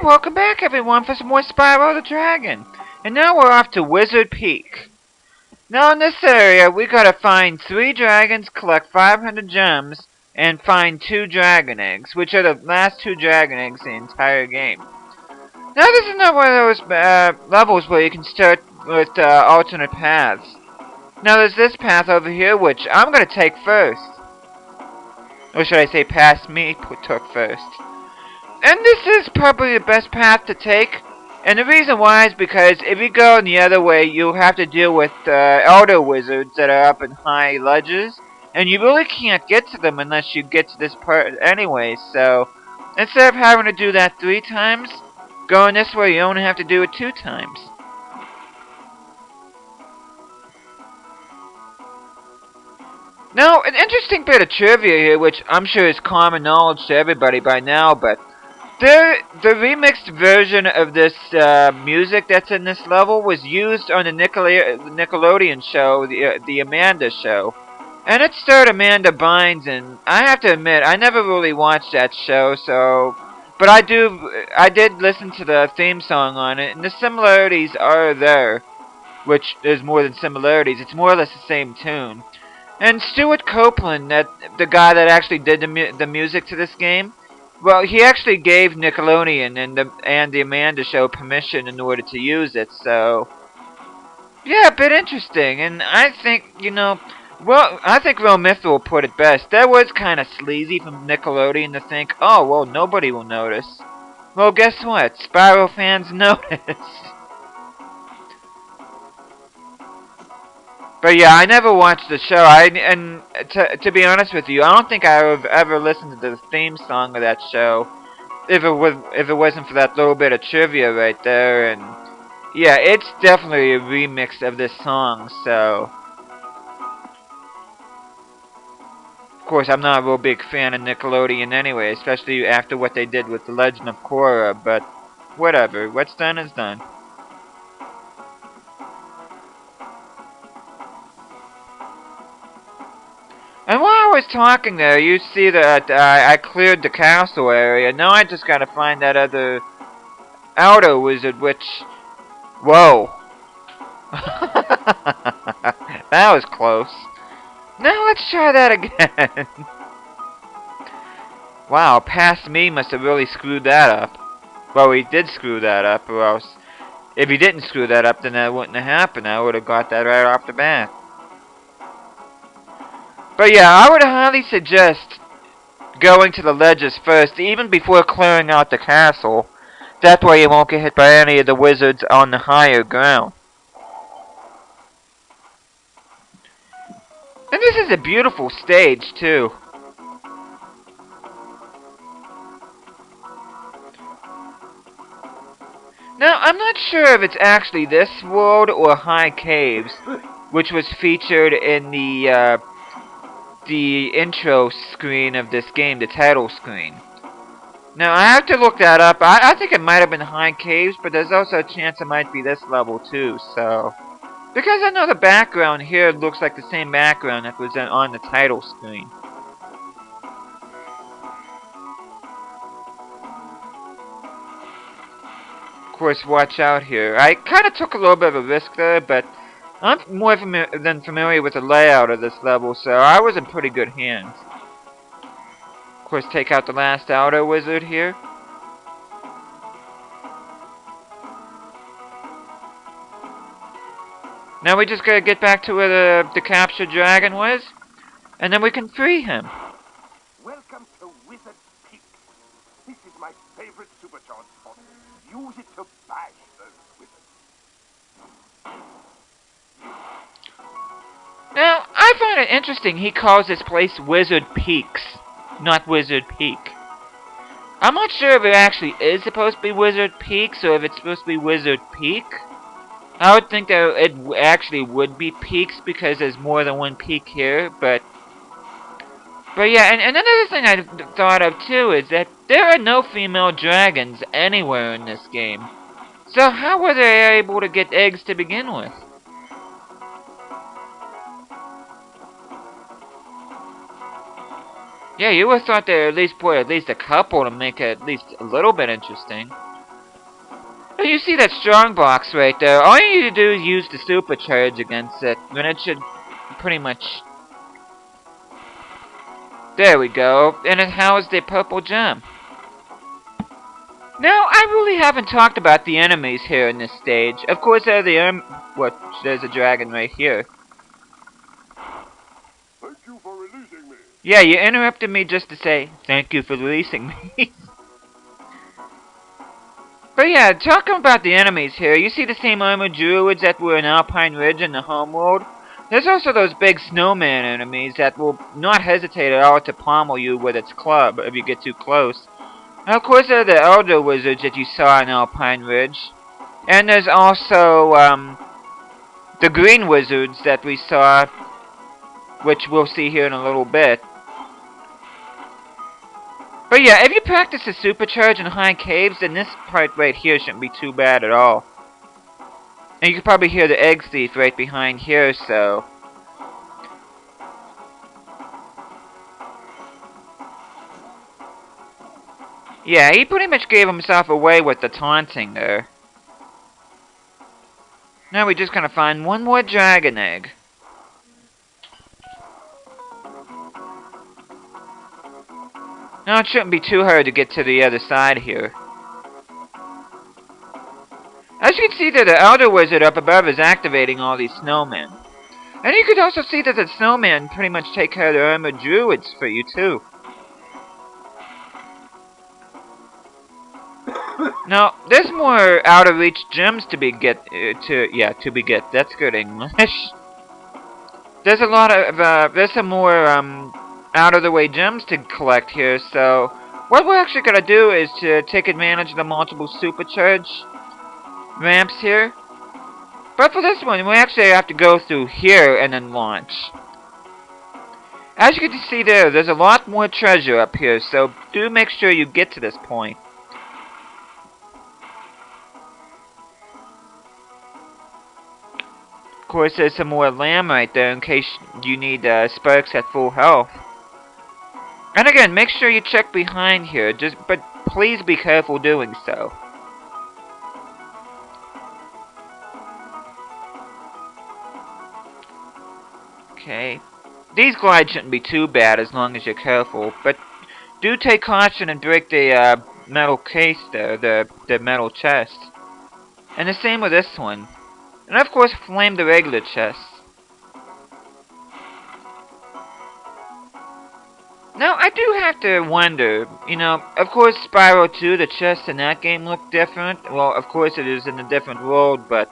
welcome back everyone for some more Spyro the Dragon. And now we're off to Wizard Peak. Now in this area, we gotta find 3 dragons, collect 500 gems, and find 2 dragon eggs, which are the last 2 dragon eggs in the entire game. Now this is not one of those levels where you can start with alternate paths. Now there's this path over here, which I'm gonna take first. Or should I say past me took first. And this is probably the best path to take. And the reason why is because if you go the other way, you'll have to deal with elder wizards that are up in high ledges. And you really can't get to them unless you get to this part anyway. So, instead of having to do that 3 times, going this way you only have to do it 2 times. Now, an interesting bit of trivia here, which I'm sure is common knowledge to everybody by now, but the remixed version of this music that's in this level was used on the Nickelodeon show, the Amanda Show. And it starred Amanda Bynes, and I have to admit, I never really watched that show, so... But I did listen to the theme song on it, and the similarities are there. Which is more than similarities, it's more or less the same tune. And Stuart Copeland, the guy that actually did the music to this game, well, he actually gave Nickelodeon and the Amanda Show permission in order to use it, so... Yeah, a bit interesting, and I think, you know... Well, I think Real Myth will put it best. That was kind of sleazy from Nickelodeon to think, oh, well, nobody will notice. Well, guess what? Spyro fans noticed. But yeah, I never watched the show. And to be honest with you, I don't think I would have ever listened to the theme song of that show if it wasn't for that little bit of trivia right there. And yeah, it's definitely a remix of this song. So, of course, I'm not a real big fan of Nickelodeon anyway, especially after what they did with The Legend of Korra. But whatever, what's done is done. And while I was talking there, you see that I cleared the castle area. Now I just gotta find that other outer wizard, which... Whoa. That was close. Now let's try that again. Wow, past me must have really screwed that up. Well, he did screw that up, or else... If he didn't screw that up, then that wouldn't have happened. I would have got that right off the bat. But yeah, I would highly suggest going to the ledges first, even before clearing out the castle. That way you won't get hit by any of the wizards on the higher ground. And this is a beautiful stage, too. Now, I'm not sure if it's actually this world or High Caves, which was featured in the intro screen of this game, the title screen. Now, I have to look that up. I think it might have been High Caves, but there's also a chance it might be this level too, so... Because I know the background here looks like the same background that was on the title screen. Of course, watch out here. I kind of took a little bit of a risk there, but... I'm more than familiar with the layout of this level, so I was in pretty good hands. Of course, take out the last outer wizard here. Now we just gotta get back to where the captured dragon was, and then we can free him. Welcome to Wizard Peak. This is my favorite Supercharge spot. Use it to bash those wizards. Now, I find it interesting he calls this place Wizard Peaks, not Wizard Peak. I'm not sure if it actually is supposed to be Wizard Peaks or if it's supposed to be Wizard Peak. I would think that it actually would be Peaks because there's more than one peak here, but yeah, and another thing I thought of too is that there are no female dragons anywhere in this game. So how were they able to get eggs to begin with? Yeah, you would have thought they at least put at least a couple to make it at least a little bit interesting. you see that strong box right there? All you need to do is use the Supercharge against it, then it should pretty much... There we go, and it housed a purple gem. Now, I really haven't talked about the enemies here in this stage. Of course, there's there's a dragon right here. Thank you for releasing me. Yeah, you interrupted me just to say, thank you for releasing me. But yeah, talking about the enemies here, you see the same armored druids that were in Alpine Ridge in the homeworld? There's also those big snowman enemies that will not hesitate at all to pommel you with its club if you get too close. And of course there are the elder wizards that you saw in Alpine Ridge. And there's also the green wizards that we saw, which we'll see here in a little bit. But yeah, if you practice the Supercharge in high caves, then this part right here shouldn't be too bad at all. And you can probably hear the egg thief right behind here, so... Yeah, he pretty much gave himself away with the taunting there. Now we just gotta find one more dragon egg. Now it shouldn't be too hard to get to the other side here. As you can see that the Elder Wizard up above is activating all these snowmen. And you can also see that the snowmen pretty much take care of the armored druids for you too. Now, there's more out-of-reach gems to be get. That's good English. There's a lot of there's some more out-of-the-way gems to collect here. So, what we're actually gonna do is to take advantage of the multiple supercharge ramps here. But for this one, we actually have to go through here and then launch. As you can see there's a lot more treasure up here. So do make sure you get to this point. Of course, there's some more lamb right there in case you need sparks at full health. And again, make sure you check behind here, but please be careful doing so. Okay, these glides shouldn't be too bad as long as you're careful, but do take caution and break the metal case there, the metal chest. And the same with this one. And of course, flame the regular chests. Now, I do have to wonder, you know, of course, Spyro 2, the chests in that game look different. Well, of course it is in a different world, but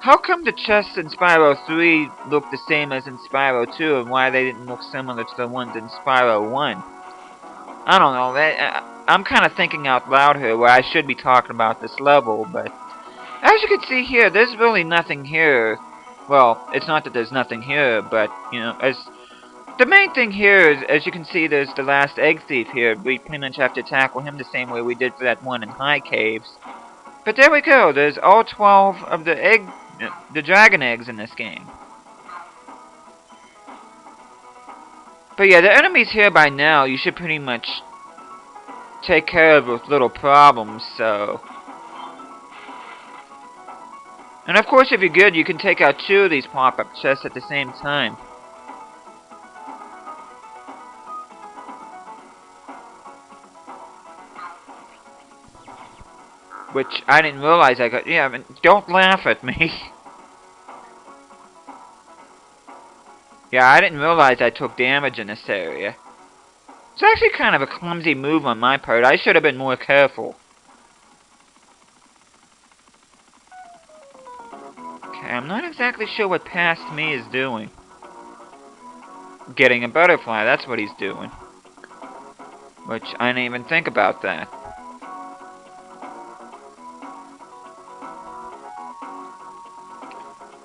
how come the chests in Spyro 3 look the same as in Spyro 2, and why they didn't look similar to the ones in Spyro 1? I don't know, I'm kind of thinking out loud here, where I should be talking about this level, but... As you can see here, there's really nothing here. Well, it's not that there's nothing here, but, you know, the main thing here is, as you can see, there's the last egg thief here. We pretty much have to tackle him the same way we did for that one in High Caves. But there we go, there's all 12 of the dragon eggs in this game. But yeah, the enemies here by now, you should pretty much take care of with little problems, so... And of course, if you're good, you can take out 2 of these pop-up chests at the same time. Which I didn't realize I got. Yeah, I mean, don't laugh at me. Yeah, I didn't realize I took damage in this area. It's actually kind of a clumsy move on my part. I should have been more careful. I'm not exactly sure what past me is doing. Getting a butterfly, that's what he's doing. Which, I didn't even think about that.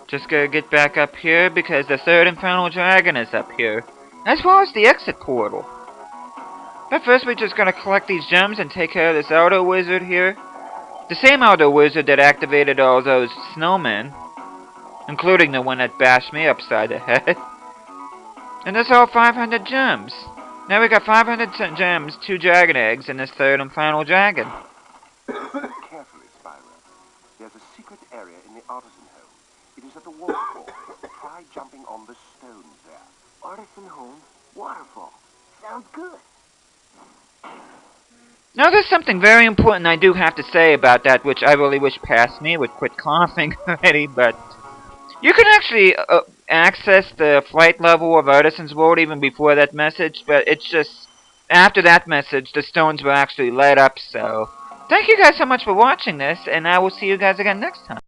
Just gotta get back up here because the third and final dragon is up here. As well as the exit portal. But first we're just gonna collect these gems and take care of this Elder Wizard here. The same Elder Wizard that activated all those snowmen. Including the one that bashed me upside the head. And that's all 500 gems. Now we got 500 gems, 2 dragon eggs, and this third and final dragon. Carefully, Spyro. secret area in the artisan home. It is at the waterfall. Try jumping on the stones there. Artisan home, waterfall. Sounds good. Now there's something very important I do have to say about that, which I really wish past me would quit coughing already, but you can actually access the flight level of Artisan's World even before that message, but it's just, after that message, the stones were actually lit up, so thank you guys so much for watching this, and I will see you guys again next time.